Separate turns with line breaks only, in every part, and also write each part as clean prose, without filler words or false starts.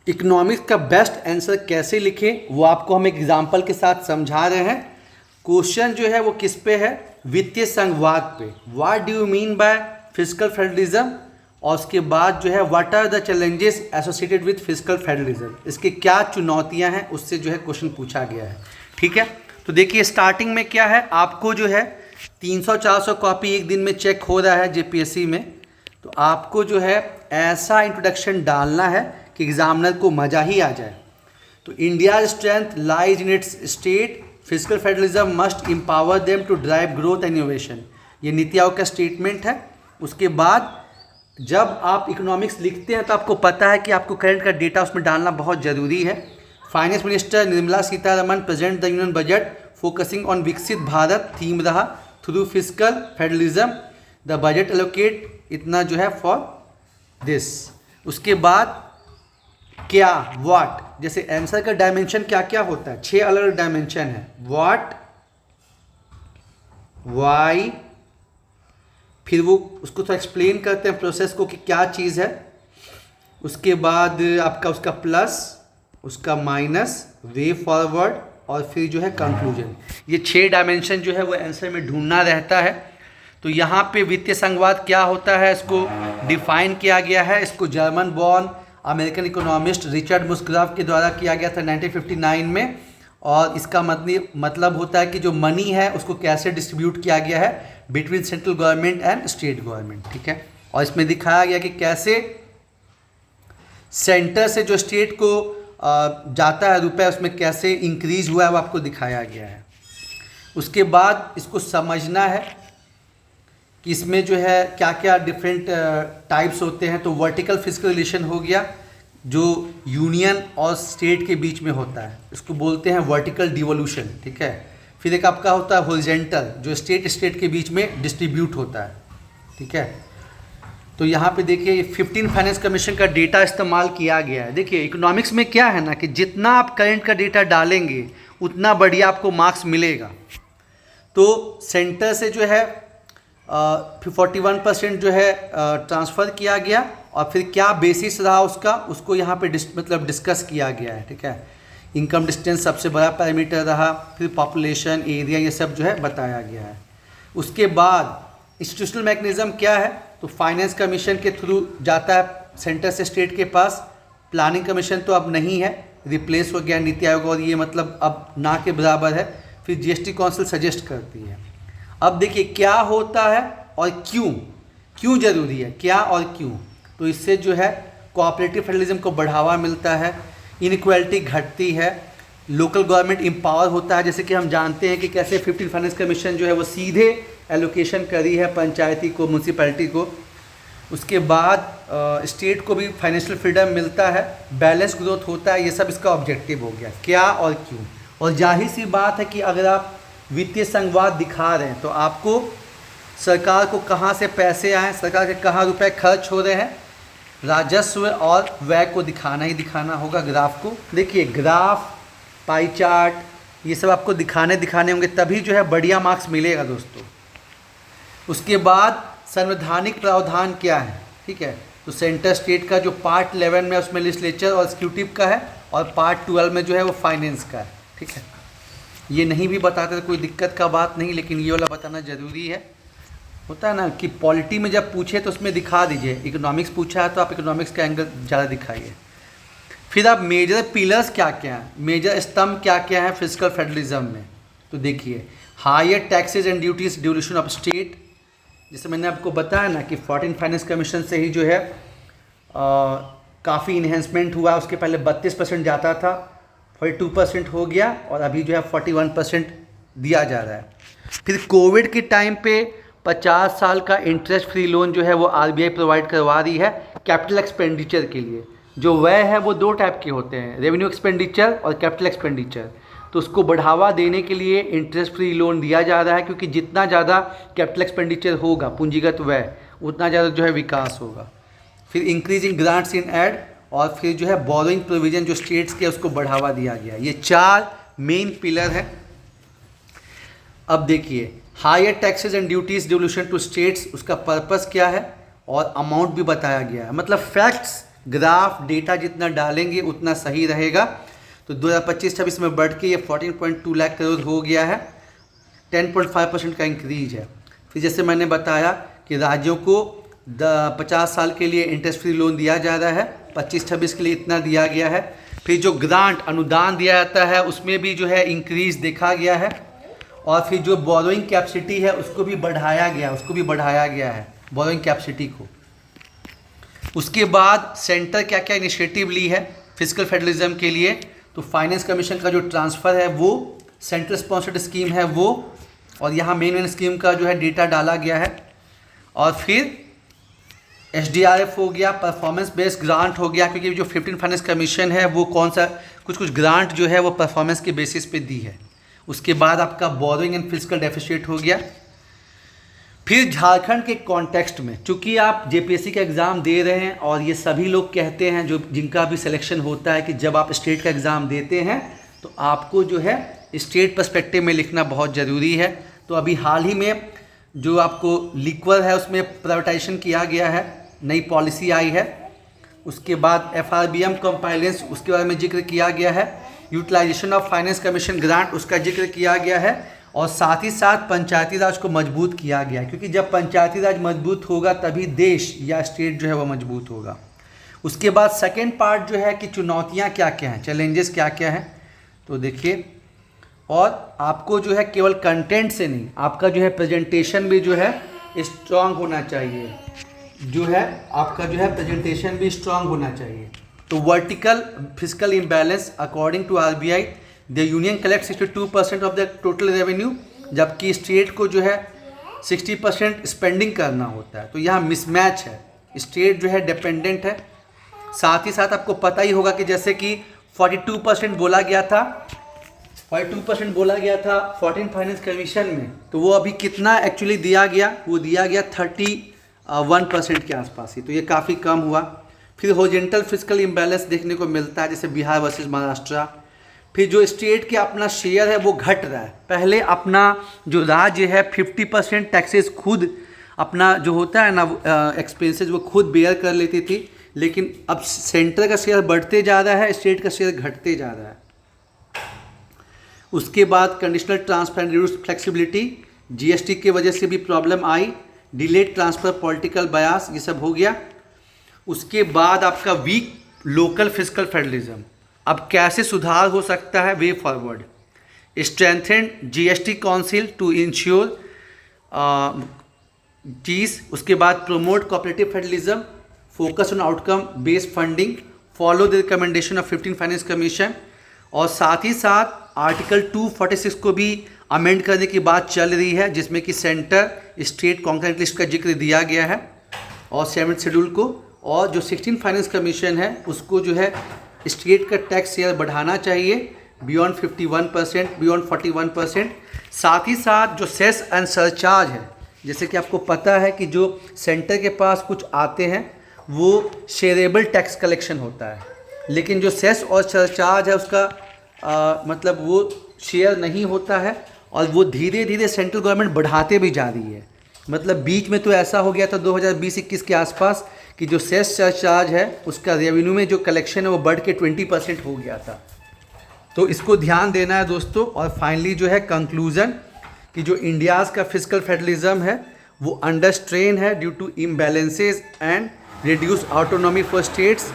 Economics का best answer कैसे लिखें वो आपको हम एक एग्जाम्पल के साथ समझा रहे हैं। क्वेश्चन जो है वो किस पे है, वित्तीय संघवाद पे। What do you mean by fiscal federalism, और उसके बाद जो है what are the challenges associated with fiscal federalism, इसके क्या चुनौतियां हैं उससे जो है क्वेश्चन पूछा गया है। ठीक है, तो देखिए स्टार्टिंग में क्या है, आपको जो है 300-400 कॉपी एक दिन में चेक हो रहा है जेपीएससी में, तो आपको जो है ऐसा इंट्रोडक्शन डालना है कि एग्जामिनर को मज़ा ही आ जाए। तो India strength lies in its state, fiscal federalism must empower them to drive growth and innovation, ये नीति आयोग का स्टेटमेंट है। उसके बाद जब आप इकोनॉमिक्स लिखते हैं तो आपको पता है कि आपको करंट का डेटा उसमें डालना बहुत ज़रूरी है। Finance minister Nirmala Sitharaman present the union budget focusing on विकसित भारत थीम रहा through fiscal federalism, the budget allocate इतना जो है फॉर दिस। उसके बाद क्या, व्हाट, जैसे आंसर का डायमेंशन क्या क्या होता है, 6 अलग अलग डायमेंशन है। व्हाट, वाई, फिर वो उसको थोड़ा एक्सप्लेन करते हैं प्रोसेस को कि क्या चीज़ है। उसके बाद आपका उसका प्लस, उसका माइनस, वे फॉरवर्ड, और फिर जो है कंक्लूजन। ये 6 डायमेंशन जो है वो आंसर में ढूंढना रहता है। तो यहाँ पे वित्तीय संघवाद क्या होता है इसको डिफाइन किया गया है। इसको German born American economist Richard Musgrave के द्वारा किया गया था 1959 में, और इसका मतलब होता है कि जो मनी है उसको कैसे डिस्ट्रीब्यूट किया गया है between central government and state government. ठीक है, और इसमें दिखाया गया कि कैसे सेंटर से जो स्टेट को जाता है रुपए, उसमें कैसे इंक्रीज हुआ है वो आपको दिखाया गया है। उसके बाद इसको समझना है कि इसमें जो है क्या क्या डिफरेंट टाइप्स होते हैं। तो वर्टिकल फिस्कल रिलेशन हो गया जो यूनियन और स्टेट के बीच में होता है, इसको बोलते हैं वर्टिकल डिवोल्यूशन। ठीक है, फिर एक आपका होता है हॉरिजॉन्टल जो स्टेट के बीच में डिस्ट्रीब्यूट होता है। ठीक है, तो यहाँ पे देखिए 15 फाइनेंस कमीशन का डेटा इस्तेमाल किया गया है। देखिए इकोनॉमिक्स में क्या है ना कि जितना आप करंट का डेटा डालेंगे उतना बढ़िया आपको मार्क्स मिलेगा। तो सेंटर से जो है 41% जो है ट्रांसफ़र किया गया, और फिर क्या बेसिस रहा उसका, उसको यहाँ पे डिस्कस किया गया है। ठीक है, इनकम डिस्टेंस सबसे बड़ा पैरामीटर रहा, फिर पॉपुलेशन, एरिया, ये सब जो है बताया गया है। उसके बाद इंस्टीट्यूशनल मैकेनिज्म क्या है, तो फाइनेंस कमीशन के थ्रू जाता है सेंटर से स्टेट के पास। प्लानिंग कमीशन तो अब नहीं है, रिप्लेस हो गया नीति आयोग, और ये मतलब अब ना के बराबर है। फिर जीएसटी काउंसिल सजेस्ट करती है। अब देखिए क्या होता है और क्यों ज़रूरी है, क्या और क्यों। तो इससे जो है कोऑपरेटिव फेडरलिज्म को बढ़ावा मिलता है, इनइक्वालिटी घटती है, लोकल गवर्नमेंट एम्पावर होता है। जैसे कि हम जानते हैं कि कैसे 15 फाइनेंस कमीशन जो है वो सीधे एलोकेशन करी है पंचायती को, म्यूनसिपैलिटी को। उसके बाद स्टेट को भी फाइनेंशियल फ्रीडम मिलता है, बैलेंस ग्रोथ होता है। ये सब इसका ऑब्जेक्टिव हो गया, क्या और क्यों। और जाहिर सी बात है कि अगर आप वित्तीय संघवाद दिखा रहे हैं तो आपको सरकार को कहाँ से पैसे आए, सरकार के कहाँ रुपए खर्च हो रहे हैं, राजस्व और व्यय को दिखाना ही दिखाना होगा। ग्राफ को देखिए, ग्राफ, पाई चार्ट, ये सब आपको दिखाने होंगे, तभी जो है बढ़िया मार्क्स मिलेगा दोस्तों। उसके बाद संवैधानिक प्रावधान क्या है। ठीक है, तो सेंटर स्टेट का जो पार्ट 11 में उसमें लेजिस्लेचर और एग्जीक्यूटिव का है, और पार्ट 12 में जो है वो फाइनेंस का है। ठीक है, ये नहीं भी बताते तो कोई दिक्कत का बात नहीं, लेकिन ये वाला बताना ज़रूरी है। होता है ना कि पॉलिटी में जब पूछे तो उसमें दिखा दीजिए, इकोनॉमिक्स पूछा है तो आप इकोनॉमिक्स का एंगल ज़्यादा दिखाइए। फिर आप मेजर पिलर्स क्या क्या हैं, मेजर स्तंभ क्या क्या है फिस्कल फेडरलिज्म में। तो देखिए, higher taxes and duties devolution of state, जैसे मैंने आपको बताया ना कि 14 फाइनेंस कमीशन से ही जो है काफ़ी इन्हेंसमेंट हुआ। उसके पहले 32% जाता था, 42% हो गया, और अभी जो है 41% दिया जा रहा है। फिर कोविड के टाइम पे 50 साल का इंटरेस्ट फ्री लोन जो है वो आरबीआई प्रोवाइड करवा रही है कैपिटल एक्सपेंडिचर के लिए। जो व्यय है वो 2 टाइप के होते हैं, रेवेन्यू एक्सपेंडिचर और कैपिटल एक्सपेंडिचर। तो उसको बढ़ावा देने के लिए इंटरेस्ट फ्री लोन दिया जा रहा है, क्योंकि जितना ज़्यादा कैपिटल एक्सपेंडिचर होगा, पूंजीगत व्यय, उतना ज़्यादा जो है विकास होगा। फिर इंक्रीजिंग ग्रांट्स इन एड, और फिर जो है बोरोइंग प्रोविजन जो स्टेट्स के उसको बढ़ावा दिया गया। ये 4 मेन पिलर है। अब देखिए, higher taxes and duties devolution to states, उसका पर्पस क्या है और अमाउंट भी बताया गया है। मतलब फैक्ट्स ग्राफ डेटा जितना डालेंगे उतना सही रहेगा। तो 2025-26 में बढ़ के ये 14.2 लाख करोड़ हो गया है, 10.5% का इंक्रीज है। फिर जैसे मैंने बताया कि राज्यों को 50 साल के लिए इंटरेस्ट फ्री लोन दिया जा रहा है, 25-26 के लिए इतना दिया गया है। फिर जो ग्रांट अनुदान दिया जाता है उसमें भी जो है इंक्रीज देखा गया है। और फिर जो बोरोइंग कैपेसिटी है उसको भी बढ़ाया गया है बोरोइंग कैपेसिटी को। उसके बाद सेंटर क्या क्या इनिशिएटिव ली है फिजिकल फेडरलिज्म के लिए, तो फाइनेंस कमीशन का जो ट्रांसफ़र है वो, सेंट्रल स्पॉन्सर्ड स्कीम है वो, और यहाँ मेन स्कीम का जो है डेटा डाला गया है। और फिर SDRF हो गया, परफॉर्मेंस बेस्ड ग्रांट हो गया, क्योंकि जो 15 फाइनेंस कमीशन है वो कौन सा कुछ ग्रांट जो है वो परफॉर्मेंस के बेसिस पे दी है। उसके बाद आपका बोरोइंग एंड फिजिकल डेफिसिट हो गया। फिर झारखंड के कॉन्टेक्स्ट में, चूँकि आप JPSC का एग्ज़ाम दे रहे हैं और ये सभी लोग कहते हैं जो जिनका भी सिलेक्शन होता है कि जब आप स्टेट का एग्ज़ाम देते हैं तो आपको जो है स्टेट पर्सपेक्टिव में लिखना बहुत ज़रूरी है। तो अभी हाल ही में जो आपको लिक्वर है उसमें प्राइवेटाइजेशन किया गया है, नई पॉलिसी आई है। उसके बाद FRBM कंपाइलेंस, उसके बारे में जिक्र किया गया है। Utilisation of finance commission grant, उसका जिक्र किया गया है। और साथ ही साथ पंचायती राज को मजबूत किया गया है, क्योंकि जब पंचायती राज मजबूत होगा तभी देश या स्टेट जो है वो मजबूत होगा। उसके बाद सेकेंड पार्ट जो है कि चुनौतियाँ क्या क्या हैं, चैलेंजेस क्या क्या हैं, तो देखिए। और आपको जो है केवल कंटेंट से नहीं, आपका जो है प्रेजेंटेशन भी जो है स्ट्रांग होना चाहिए, जो है आपका जो है प्रेजेंटेशन भी स्ट्रांग होना चाहिए। तो vertical physical imbalance, according to RBI the union collect 62% of the total revenue, जबकि स्टेट को जो है 60% स्पेंडिंग करना होता है। तो यहाँ मिसमैच है, स्टेट जो है डिपेंडेंट है। साथ ही साथ आपको पता ही होगा कि जैसे कि 42% बोला गया था 14 फाइनेंस कमीशन में, तो वो अभी कितना एक्चुअली दिया गया, वो दिया गया 31% के आसपास ही, तो ये काफ़ी कम हुआ। फिर हॉरिजॉन्टल फिजिकल इम्बैलेंस देखने को मिलता है, जैसे बिहार वर्सेस महाराष्ट्र। फिर जो स्टेट के अपना शेयर है वो घट रहा है। पहले अपना जो राज्य है 50% टैक्सेस खुद अपना जो होता है ना एक्सपेंसेस वो खुद बेयर कर लेती थी, लेकिन अब सेंटर का शेयर बढ़ते जा रहा है, स्टेट का शेयर घटते जा रहा है। उसके बाद conditional transfer and reduce flexibility, GST की वजह से भी प्रॉब्लम आई, डिलेड ट्रांसफ़र, पॉलिटिकल बयास, ये सब हो गया। उसके बाद आपका वीक लोकल फिजिकल फेडरलिज्म, अब कैसे सुधार हो सकता है, way forward, strengthened GST council to ensure चीज़। उसके बाद promote cooperative federalism, focus on outcome based funding, follow the recommendation of 15 finance commission. और साथ ही साथ आर्टिकल 246 को भी अमेंड करने की बात चल रही है, जिसमें कि सेंटर स्टेट कॉन्करेंट लिस्ट का जिक्र दिया गया है और 7th शेड्यूल को। और जो 16 फाइनेंस कमीशन है उसको जो है स्टेट का टैक्स शेयर बढ़ाना चाहिए बियॉन्ड 51%, बियॉन्ड 41%। साथ ही साथ जो सेस एंड सरचार्ज है, जैसे कि आपको पता है कि जो सेंटर के पास कुछ आते हैं वो शेयरेबल टैक्स कलेक्शन होता है, लेकिन जो सेस और सरचार्ज है उसका मतलब वो शेयर नहीं होता है, और वो धीरे धीरे सेंट्रल गवर्नमेंट बढ़ाते भी जा रही है। मतलब बीच में तो ऐसा हो गया था 2020-21 के आसपास कि जो सेस सरचार्ज है उसका रेवेन्यू में जो कलेक्शन है वो बढ़ के 20% हो गया था। तो इसको ध्यान देना है दोस्तों। और फाइनली जो है कंक्लूजन कि जो इंडियाज़ का फिजिकल फेडरलिज्म है वो अंडर स्ट्रेन है due to imbalances and reduce autonomy for states,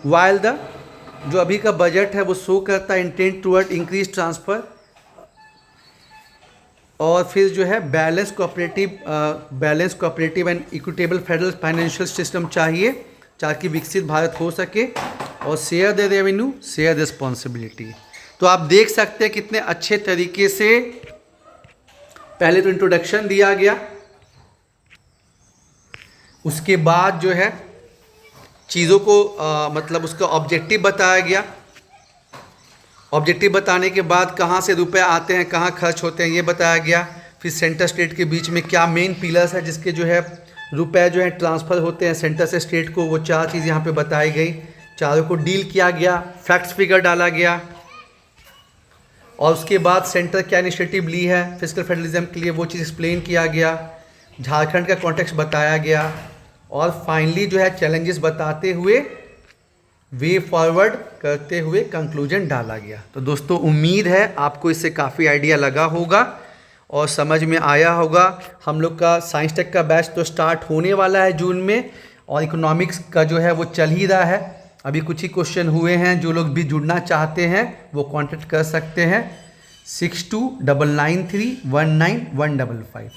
while the जो अभी का बजट है वो शो करता है इंटेंट टूवर्ड इंक्रीज ट्रांसफ़र। और फिर जो है balance cooperative and equitable federal financial system चाहिए ताकि विकसित भारत हो सके। और share the revenue, share the responsibility. तो आप देख सकते हैं कितने अच्छे तरीके से पहले तो इंट्रोडक्शन दिया गया, उसके बाद जो है चीज़ों को मतलब उसका ऑब्जेक्टिव बताया गया। ऑब्जेक्टिव बताने के बाद कहाँ से रुपए आते हैं, कहाँ खर्च होते हैं, ये बताया गया। फिर सेंटर स्टेट के बीच में क्या मेन पिलर्स है जिसके जो है रुपए जो है ट्रांसफ़र होते हैं सेंटर से स्टेट को, वो 4 चीज़ यहाँ पे बताई गई। चारों को डील किया गया, फैक्ट्स फिगर डाला गया, और उसके बाद सेंटर क्या इनिशिएटिव ली है फिजिकल फेडरलिज्म के लिए वो चीज़ एक्सप्लेन किया गया। झारखंड का कॉन्टेक्स्ट बताया गया, और फाइनली जो है चैलेंजेस बताते हुए वे फॉरवर्ड करते हुए कंक्लूजन डाला गया। तो दोस्तों उम्मीद है आपको इससे काफ़ी आइडिया लगा होगा और समझ में आया होगा। हम लोग का साइंस टेक का बैच तो स्टार्ट होने वाला है जून में, और इकोनॉमिक्स का जो है वो चल ही रहा है। अभी कुछ ही क्वेश्चन हुए हैं, जो लोग भी जुड़ना चाहते हैं वो कांटेक्ट कर सकते हैं 6299319155।